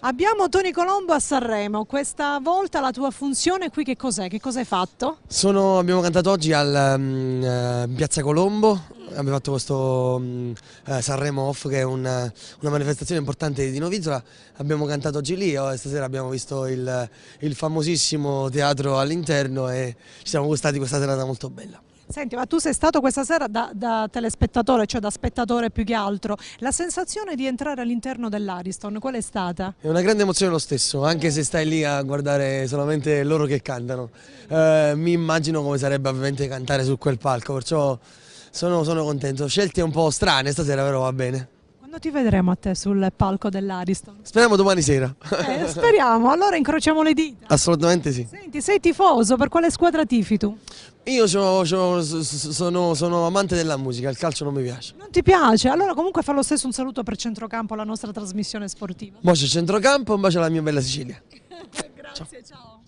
Abbiamo Tony Colombo a Sanremo, questa volta la tua funzione qui che cos'è? Che cosa hai fatto? Abbiamo cantato oggi in Piazza Colombo, abbiamo fatto questo Sanremo Off che è una manifestazione importante di Dino Vitola, abbiamo cantato oggi lì e stasera abbiamo visto il famosissimo teatro all'interno e ci siamo gustati questa serata molto bella. Senti, ma tu sei stato questa sera da telespettatore, cioè da spettatore più che altro. La sensazione di entrare all'interno dell'Ariston, qual è stata? È una grande emozione lo stesso, anche se stai lì a guardare solamente loro che cantano. Mi immagino come sarebbe ovviamente cantare su quel palco, perciò sono contento. Scelte un po' strane stasera, però va bene. Quando ti vedremo a te sul palco dell'Ariston? Speriamo domani sera. Speriamo, allora incrociamo le dita. Assolutamente sì. Senti, sei tifoso, per quale squadra tifi tu? Io sono amante della musica, il calcio non mi piace. Non ti piace? Allora comunque fa lo stesso un saluto per Centrocampo, la nostra trasmissione sportiva. Un bacio al centrocampo, un bacio alla mia bella Sicilia. Grazie, ciao.